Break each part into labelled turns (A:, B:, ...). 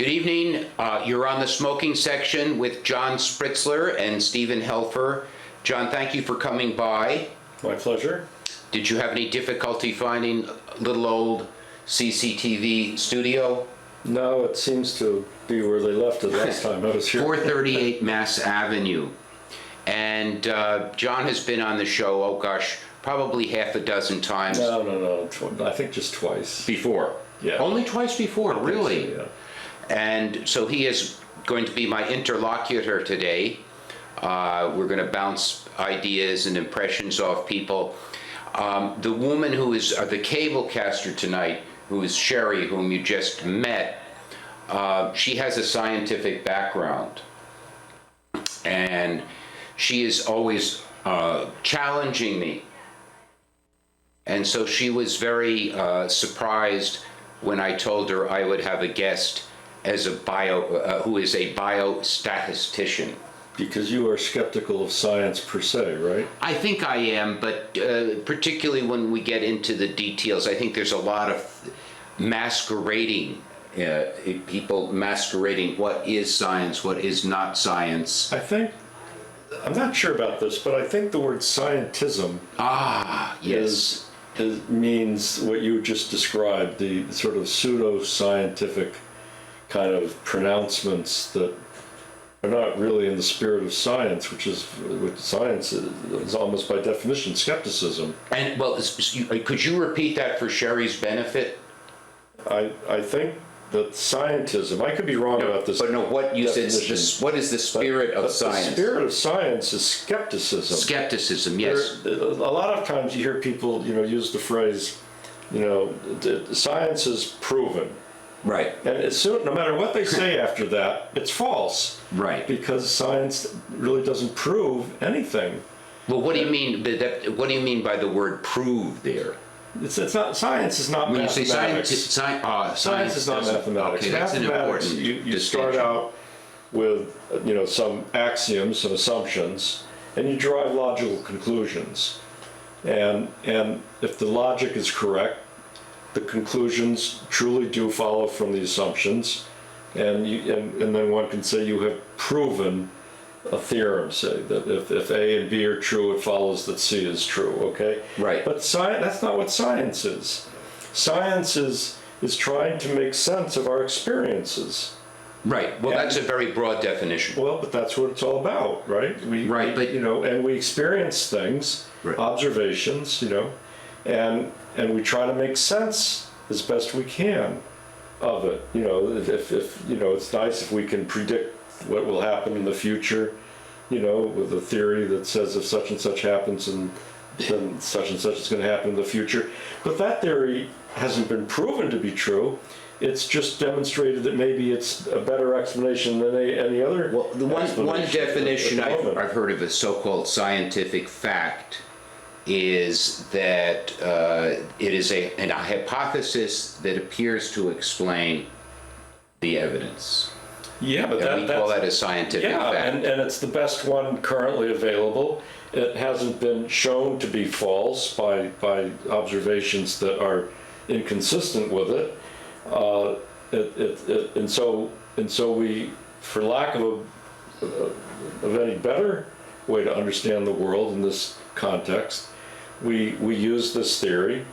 A: Good evening. You're on the Smoking Section with John Spritzler and Stephen Helfer. John, thank you for coming by.
B: My pleasure.
A: Did you have any difficulty finding little old CCTV studio?
B: No, it seems to be where they left it last time I was here.
A: 438 Mass Avenue. And John has been on the show, oh gosh, probably half a dozen times.
B: No. I think just twice.
A: Before?
B: Yeah.
A: Only twice before, really?
B: So, yeah.
A: And so he is going to be my interlocutor today. We're going to bounce ideas and impressions off people. The woman who is the cablecaster tonight, who is Sherry, whom you just met, she has a scientific background. And she is always challenging me. And so she was very surprised when I told her I would have a guest as a who is a biostatistician.
B: Because you are skeptical of science per se, right?
A: I think I am, but particularly when we get into the details, I think there's a lot of masquerading, people masquerading what is science, what is not science.
B: I'm not sure about this, but I think the word scientism
A: Yes.
B: means what you just described, the sort of pseudo-scientific kind of pronouncements that are not really in the spirit of science, which science is almost by definition skepticism.
A: And well, could you repeat that for Sherry's benefit?
B: I think that scientism, I could be wrong about this.
A: But no, what you
B: definition,
A: said, what is the spirit of science?
B: The spirit of science is skepticism.
A: Skepticism, yes.
B: A lot of times you hear people, use the phrase, science is proven.
A: Right.
B: And no matter what they say after that, it's false.
A: Right.
B: Because science really doesn't prove anything.
A: Well, what do you mean? What do you mean by the word "prove" there?
B: It's not. Science is not
A: When
B: mathematics.
A: you say
B: Science is not mathematics.
A: Okay, that's an important
B: you start out with some axioms, some assumptions, and you derive logical conclusions. And if the logic is correct, the conclusions truly do follow from the assumptions, and then one can say you have proven a theorem, say that if A and B are true, it follows that C is true. Okay.
A: Right.
B: But that's not what science is. Science is trying to make sense of our experiences.
A: Right. Well, that's a very broad definition.
B: Well, but that's what it's all about, right? And we experience things,
A: right.
B: Observations, and we try to make sense as best we can of it. If it's nice if we can predict what will happen in the future, with a theory that says if such and such happens, and then such and such is going to happen in the future. But that theory hasn't been proven to be true. It's just demonstrated that maybe it's a better explanation than any other.
A: Well, the one definition
B: I've
A: heard of a so-called scientific fact is that it is a hypothesis that appears to explain the evidence.
B: Yeah, but
A: we call that a scientific fact.
B: And it's the best one currently available. It hasn't been shown to be false by observations that are inconsistent with it. And so we, for lack of any better way to understand the world in this context, we use this theory,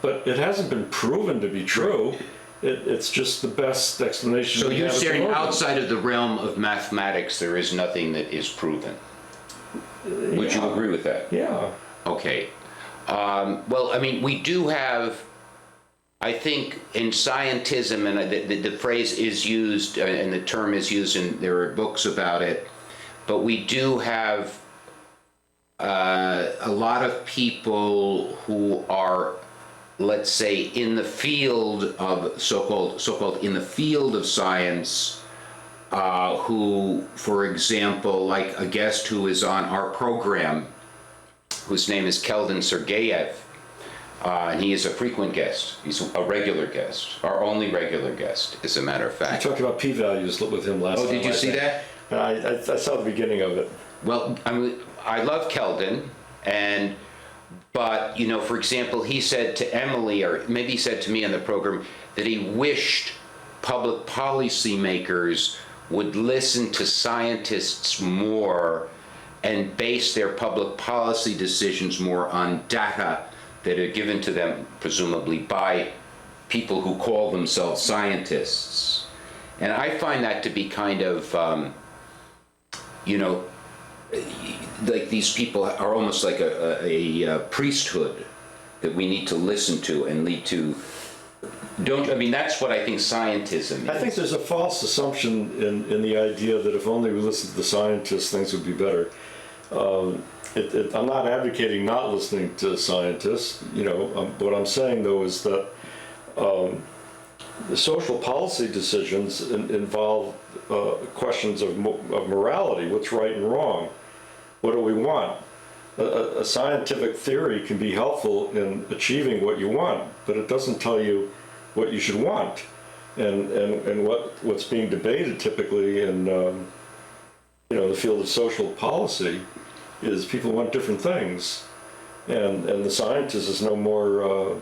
B: but it hasn't been proven to be true. It's just the best explanation.
A: So you're saying outside of the realm of mathematics, there is nothing that is proven. Would you agree with that?
B: Yeah.
A: Okay. Well, I mean, we do have, I think, in scientism, and the phrase is used, and the term is used, and there are books about it, but we do have a lot of people who are, let's say, in the field of so-called in the field of science, who, for example, like a guest who is on our program, whose name is Keldon Sergeyev, and he is a frequent guest. He's a regular guest, our only regular guest, as a matter of fact.
B: I talked about p-values with him last time.
A: Oh, did you see that?
B: I saw the beginning of it.
A: Well, I love Keldon, but for example, he said to Emily, or maybe he said to me on the program, that he wished public policy makers would listen to scientists more and base their public policy decisions more on data that are given to them, presumably by people who call themselves scientists. And I find that to be kind of, like these people are almost like a priesthood that we need to listen to and lead to. That's what I think scientism is.
B: I think there's a false assumption in the idea that if only we listened to the scientists, things would be better. I'm not advocating not listening to scientists. What I'm saying though is that the social policy decisions involve questions of morality, what's right and wrong, what do we want. A scientific theory can be helpful in achieving what you want, but it doesn't tell you what you should want. And what's being debated typically in the field of social policy is people want different things, and the scientist is no more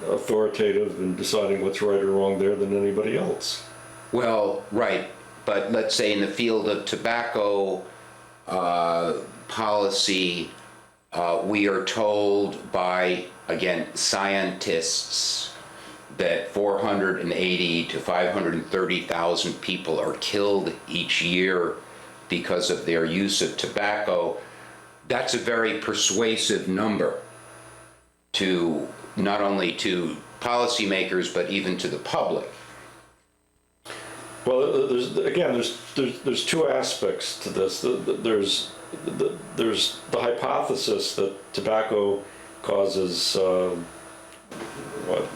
B: authoritative in deciding what's right or wrong there than anybody else.
A: Well, right, but let's say in the field of tobacco policy, we are told by, again, scientists that 480 to 530,000 people are killed each year because of their use of tobacco. That's a very persuasive number to not only to policymakers but even to the public.
B: Well, there's two aspects to this. There's the hypothesis that tobacco causes what?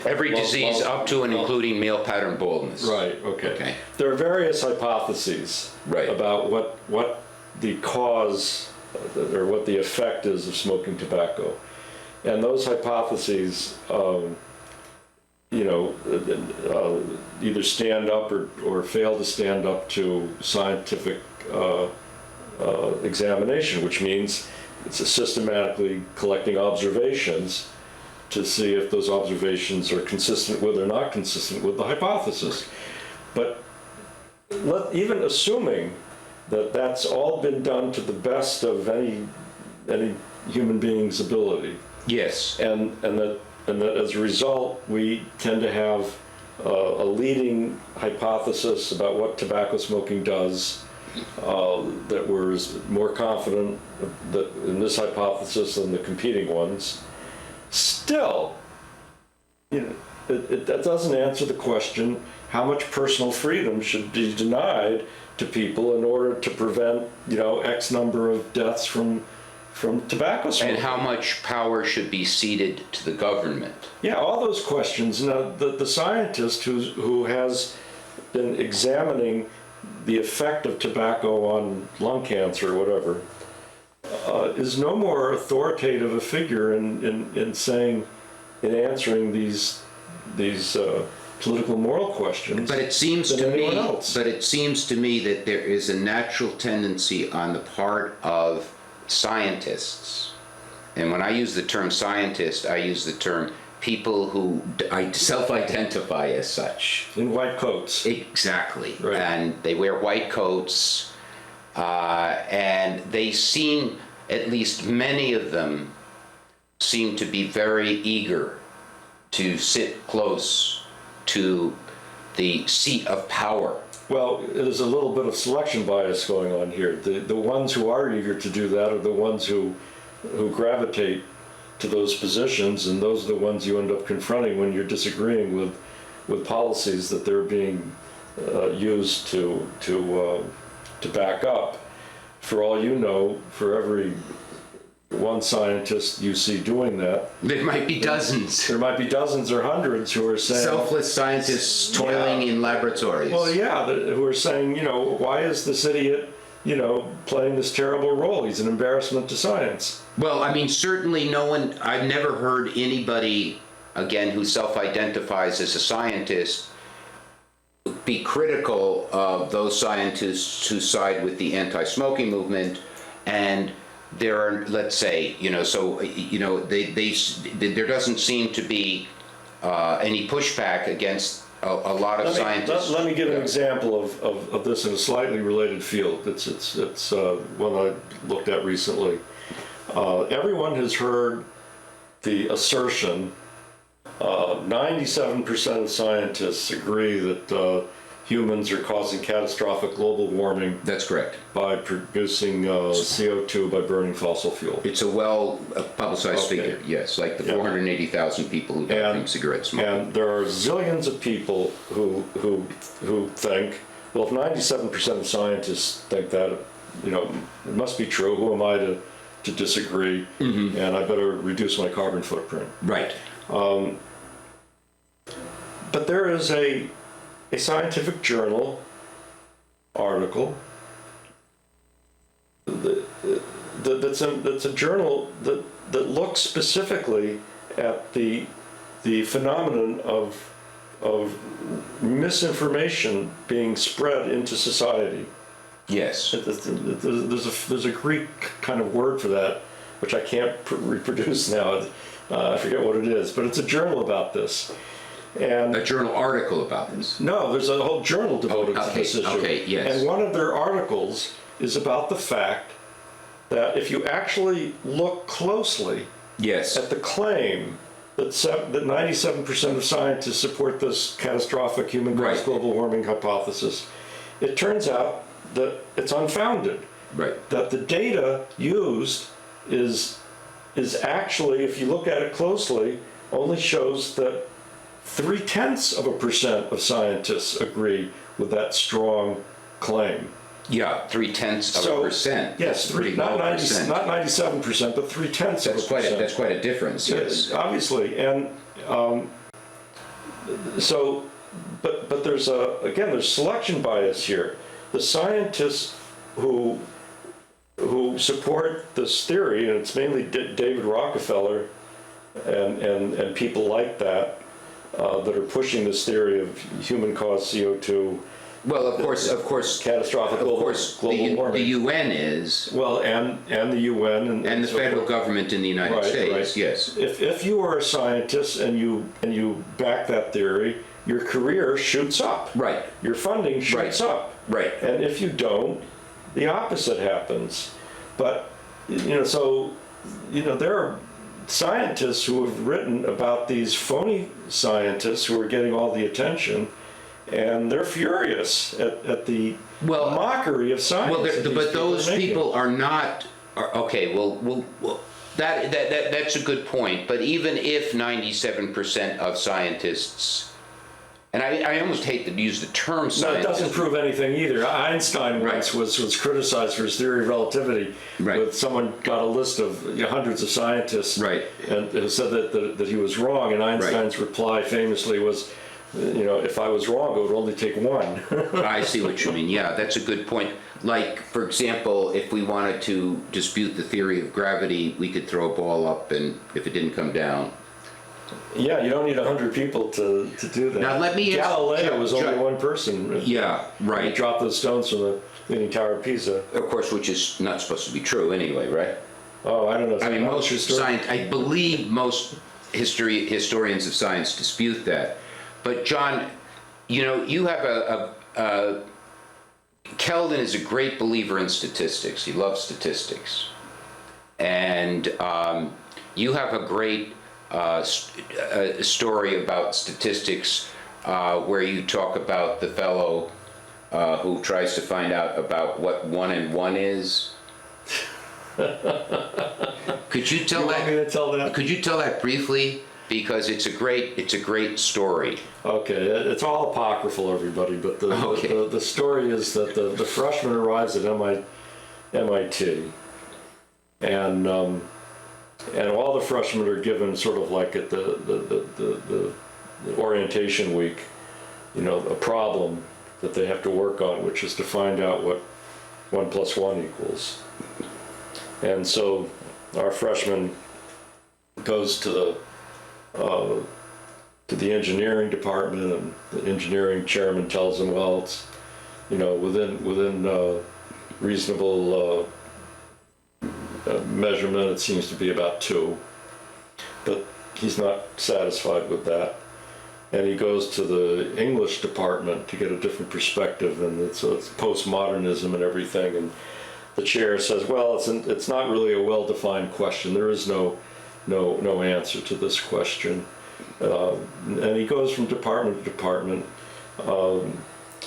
A: Every disease up to and including male pattern baldness.
B: Right, okay. There are various hypotheses about what the cause or what the effect is of smoking tobacco. And those hypotheses, either stand up or fail to stand up to scientific examination, which means it's systematically collecting observations to see if those observations are consistent with or not consistent with the hypothesis. But even assuming that that's all been done to the best of any human being's ability.
A: Yes.
B: And that as a result, we tend to have a leading hypothesis about what tobacco smoking does, that we're more confident that in this hypothesis than the competing ones. Still, that doesn't answer the question, how much personal freedom should be denied to people in order to prevent, X number of deaths from tobacco smoking.
A: And how much power should be ceded to the government? Yeah,
B: all those questions. Now, the scientist who has been examining the effect of tobacco on lung cancer or whatever, is no more authoritative a figure in answering these political moral questions.
A: But it seems to me that there is a natural tendency on the part of scientists, and when I use the term scientist, I use the term people who self-identify as such.
B: In white coats.
A: Exactly.
B: Right.
A: And they wear white coats, and they seem, at least many of them, seem to be very eager to sit close to the seat of power.
B: Well, there's a little bit of selection bias going on here. The ones who are eager to do that are the ones who gravitate to those positions, and those are the ones you end up confronting when you're disagreeing with policies that they're being used to back up. For all you know, for every one scientist you see doing that,
A: there might be dozens.
B: There might be dozens or hundreds who are saying...
A: Selfless scientists toiling in laboratories.
B: Well, yeah, who are saying, why is this idiot, playing this terrible role? He's an embarrassment to science.
A: Well, certainly I've never heard anybody, again, who self-identifies as a scientist be critical of those scientists who side with the anti-smoking movement. And there are, let's say, there doesn't seem to be any pushback against a lot of scientists.
B: Let me give an
A: Yeah.
B: example of this in a slightly related field. It's one I looked at recently. Everyone has heard the assertion, 97% of scientists agree that humans are causing catastrophic global warming
A: That's correct.
B: by producing CO2 by burning fossil fuel.
A: It's a well-publicized
B: Okay.
A: figure, yes, like the
B: Yeah.
A: 480,000 people who died from cigarette smoke.
B: And there are zillions of people who think, well, if 97% of scientists think that, it must be true. Who am I to disagree?
A: Mm-hmm.
B: And I better reduce my carbon footprint.
A: Right.
B: But there is a scientific journal article that's a journal that looks specifically at the phenomenon of misinformation being spread into society.
A: Yes.
B: There's a Greek kind of word for that, which I can't reproduce now. I forget what it is, but it's a journal about this. And
A: A journal article about this.
B: no, there's a whole journal devoted to this issue.
A: Okay, yes.
B: And one of their articles is about the fact that if you actually look closely
A: Yes.
B: at the claim that 97% of scientists support this catastrophic human-caused
A: Right.
B: global warming hypothesis, it turns out that it's unfounded.
A: Right.
B: That the data used is actually, if you look at it closely, only shows that 0.3% of scientists agree with that strong claim.
A: Yeah, 0.3%.
B: Yes, not 97%, but 0.3%.
A: That's quite a difference. Yes.
B: Obviously, and but there's there's selection bias here. The scientists who support this theory, and it's mainly David Rockefeller and people like that that are pushing this theory of human-caused CO2.
A: Well, of course,
B: Catastrophic global warming.
A: the UN is,
B: Well, and the UN
A: and the
B: so
A: federal
B: forth.
A: government in the United
B: Right,
A: States,
B: right.
A: yes.
B: If you are a scientist and you back that theory, your career shoots up.
A: Right.
B: Your funding shoots
A: Right.
B: up.
A: Right.
B: And if you don't, the opposite happens. But there are scientists who have written about these phony scientists who are getting all the attention, and they're furious at the mockery of science.
A: Well, but those people are not. Okay. Well, that's a good point. But even if 97% of scientists, and I almost hate to use the term
B: No, it
A: scientist.
B: doesn't prove anything either. Einstein once was criticized for his theory of relativity.
A: Right.
B: With someone got a list of hundreds of scientists.
A: Right.
B: And who said that he was wrong, and Einstein's reply famously was, if I was wrong, it would only take one.
A: I see what you mean. Yeah, that's a good point. Like, for example, if we wanted to dispute the theory of gravity, we could throw a ball up, and if it didn't come down.
B: Yeah, you don't need 100 people to do that.
A: Now, let me ask-
B: Galileo was only
A: John-
B: one person.
A: Yeah, right.
B: He dropped those stones from the Leaning Tower of Pisa.
A: Of course, which is not supposed to be true anyway, right?
B: Oh, I don't know.
A: I mean, most
B: historians.
A: I believe most historians of science dispute that. But John, you have Keldon is a great believer in statistics. He loves statistics. And you have a great story about statistics where you talk about the fellow who tries to find out about what 1 and 1 is. Could you tell
B: You
A: that?
B: want me to tell that?
A: Could you tell that briefly? Because it's a great story.
B: Okay, it's all apocryphal, everybody, but the story is that the freshman arrives at MIT, and all the freshmen are given sort of like at the orientation week, a problem that they have to work on, which is to find out what 1 + 1 equals. And so our freshman goes to the engineering department, and the engineering chairman tells him, well, it's within reasonable measurement, it seems to be about 2, but he's not satisfied with that. and he goes to the English department to get a different perspective, and it's postmodernism and everything. And the chair says, "Well, it's not really a well-defined question. There is no answer to this question." And he goes from department to department,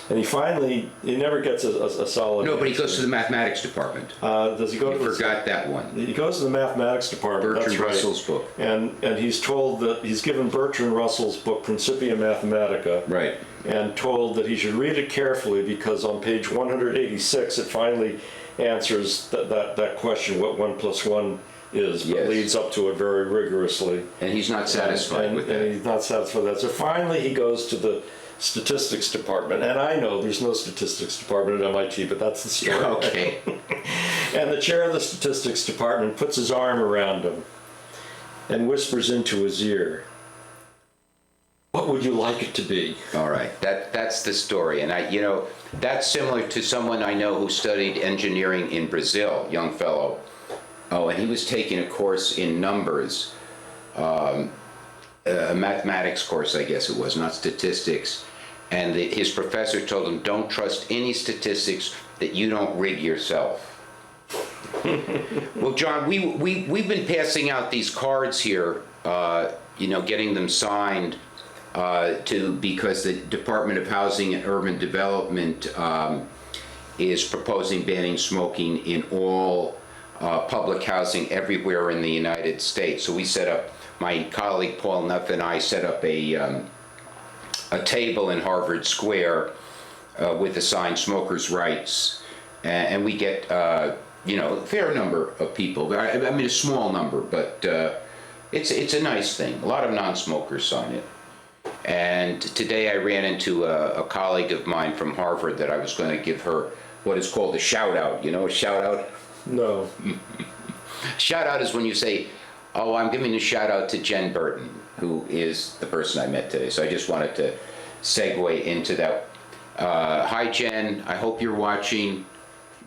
B: and he never gets a solid.
A: No, but he
B: answer.
A: goes to the mathematics department.
B: Does he go
A: You
B: to
A: forgot that one.
B: He goes to the mathematics department.
A: Bertrand
B: that's right.
A: Russell's book.
B: And he's told that he's given Bertrand Russell's book Principia Mathematica.
A: Right.
B: And told that he should read it carefully because on page 186 it finally answers that question, what 1 + 1 is, but
A: Yes.
B: leads up to it very rigorously.
A: And he's not satisfied with that.
B: And he's not satisfied with that. So finally he goes to the statistics department. And I know there's no statistics department at MIT, but that's the story.
A: Okay.
B: And the chair of the statistics department puts his arm around him and whispers into his ear, "What would you like it to be?"
A: All right, that's the story, and that's similar to someone I know who studied engineering in Brazil, young fellow. Oh, and he was taking a course in numbers, a mathematics course, I guess it was, not statistics. And his professor told him, "Don't trust any statistics that you don't rig yourself." Well, John, we've been passing out these cards here, getting them signed. Because the Department of Housing and Urban Development is proposing banning smoking in all public housing everywhere in the United States. So we set up, my colleague Paul Nuff and I set up a table in Harvard Square with the sign "Smokers' Rights," and we get a fair number of people. I mean, a small number, but it's a nice thing. A lot of non-smokers sign it. And today I ran into a colleague of mine from Harvard that I was going to give her what is called a shout out. You know a shout out?
B: No.
A: Shout out is when you say, "Oh, I'm giving a shout out to Jen Burton," who is the person I met today. So I just wanted to segue into that. Hi, Jen. I hope you're watching.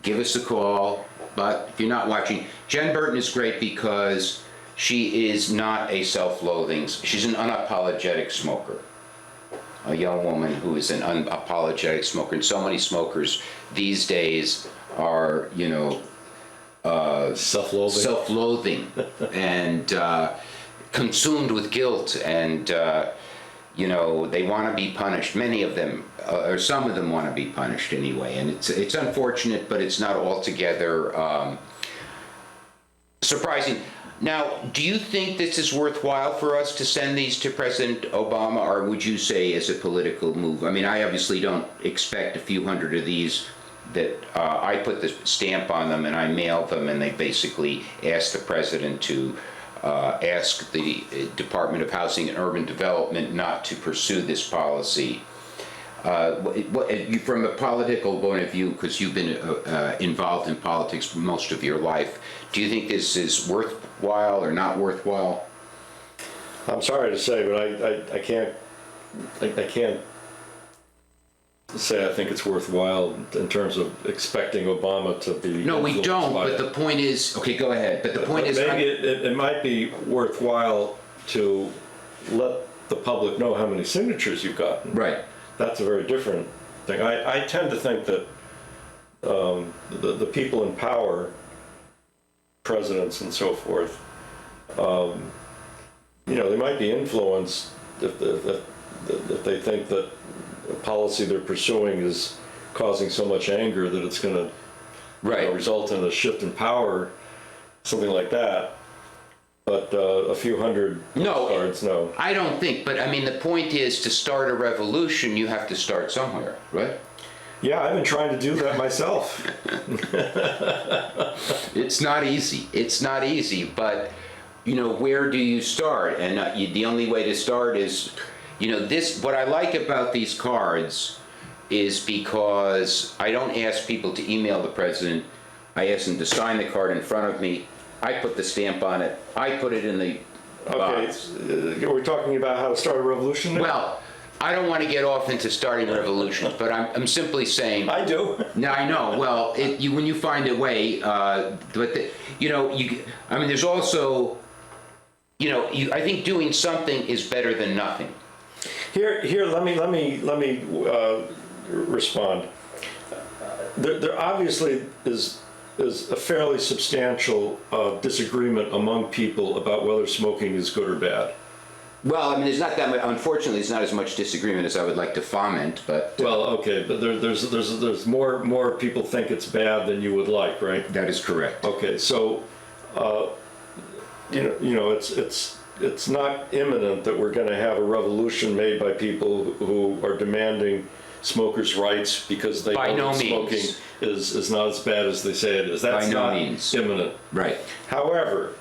A: Give us a call. But if you're not watching, Jen Burton is great because she is not a self-loathing. She's an unapologetic smoker. A young woman who is an unapologetic smoker. And so many smokers these days are, self-loathing and consumed with guilt, and they want to be punished. Many of them, or some of them, want to be punished anyway. And it's unfortunate, but it's not altogether surprising. Now, do you think this is worthwhile for us to send these to President Obama, or would you say as a political move? I mean, I obviously don't expect a few hundred of these that I put the stamp on them and I mail them, and they basically ask the president to ask the Department of Housing and Urban Development not to pursue this policy. From a political point of view, because you've been involved in politics for most of your life, do you think this is worthwhile or not worthwhile?
B: I'm sorry to say, but I can't say I think it's worthwhile in terms of expecting Obama to be.
A: No, we don't. But the point is, okay, go ahead. But the point is,
B: maybe it might be worthwhile to let the public know how many signatures you've gotten.
A: Right.
B: That's a very different thing. I tend to think that the people in power, presidents and so forth, they might be influenced if they think that the policy they're pursuing is causing so much anger that it's going to result in a shift in power, something like that. But a few hundred cards, no.
A: I don't think. But I mean, the point is, to start a revolution, you have to start somewhere, right?
B: Yeah, I've been trying to do that myself.
A: It's not easy. It's not easy. But where do you start? And the only way to start is, this. What I like about these cards is because I don't ask people to email the president. I ask them to sign the card in front of me. I put the stamp on it. I put it in the box.
B: We're talking about how to start a revolution now?
A: Well, I don't want to get off into starting revolutions, but I'm simply saying.
B: I do.
A: No, I know. Well, when you find a way, there's also, I think doing something is better than nothing.
B: Here, let me respond. There obviously is a fairly substantial disagreement among people about whether smoking is good or bad.
A: Well, I mean, there's not that much, unfortunately, there's not as much disagreement as I would like to foment, but.
B: Well, okay, but there's more people think it's bad than you would like, right?
A: That is correct.
B: Okay, so, it's not imminent that we're gonna have a revolution made by people who are demanding smokers' rights because they
A: By
B: know
A: no
B: that smoking
A: means.
B: is not as bad as they say it is. That's
A: By no
B: not
A: means.
B: imminent.
A: Right.
B: However,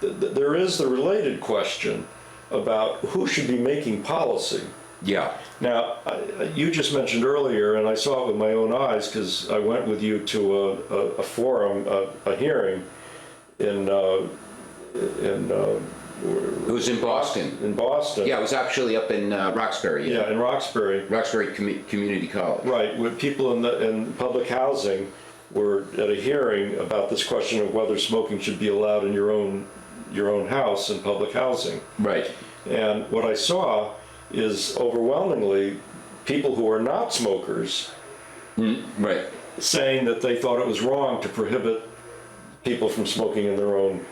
B: there is the related question about who should be making policy.
A: Yeah.
B: Now, you just mentioned earlier, and I saw it with my own eyes because I went with you to a forum, a hearing in
A: It was in Boston.
B: In Boston.
A: Yeah, it was actually up in Roxbury.
B: Yeah, in Roxbury.
A: Roxbury Community College.
B: Right, with people in public housing were at a hearing about this question of whether smoking should be allowed in your own house in public housing.
A: Right.
B: And what I saw is overwhelmingly people who are not smokers
A: Right.
B: saying that they thought it was wrong to prohibit people from smoking in their own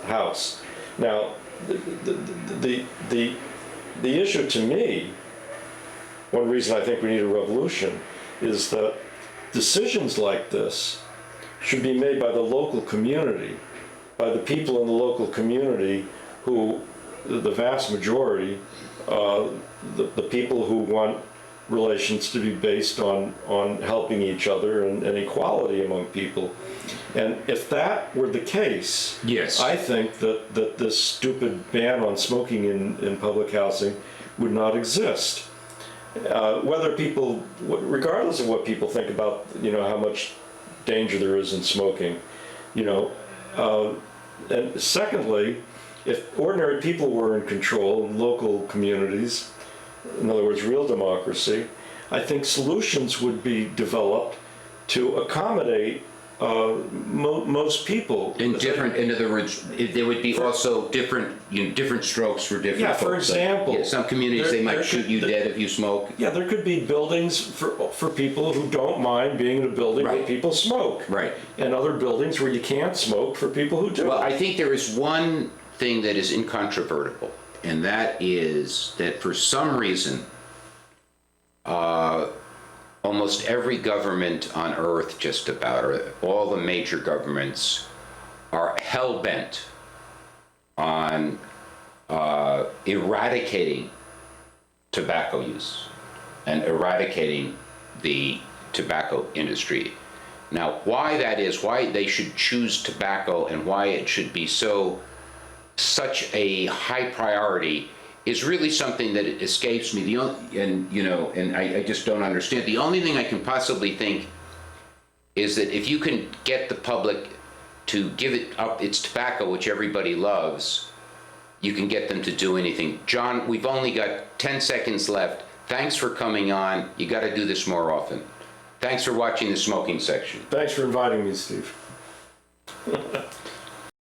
B: house. Now, the issue to me, one reason I think we need a revolution, is that decisions like this should be made by the local community, by the people in the local community who, the vast majority, the people who want relations to be based on helping each other and equality among people. And if that were the case,
A: Yes.
B: I think that this stupid ban on smoking in public housing would not exist. Whether people, regardless of what people think about, how much danger there is in smoking, and secondly, if ordinary people were in control in local communities, in other words, real democracy, I think solutions would be developed to accommodate most people.
A: In other words, there would be also different strokes for different
B: Yeah,
A: folks.
B: for example,
A: Yeah, some communities, they might shoot you dead if you smoke.
B: Yeah, there could be buildings for people who don't mind being in a building where
A: Right.
B: people smoke.
A: Right.
B: And other buildings where you can't smoke for people who do.
A: Well, I think there is one thing that is incontrovertible, and that is that for some reason, almost every government on earth, just about, or all the major governments, are hell-bent on eradicating tobacco use and eradicating the tobacco industry. Now, why that is, why they should choose tobacco and why it should be such a high priority is really something that escapes me. And I just don't understand. The only thing I can possibly think is that if you can get the public to give it up its tobacco, which everybody loves, you can get them to do anything. John, we've only got 10 seconds left. Thanks for coming on. You got to do this more often. Thanks for watching the Smoking Section.
B: Thanks for inviting me, Steve.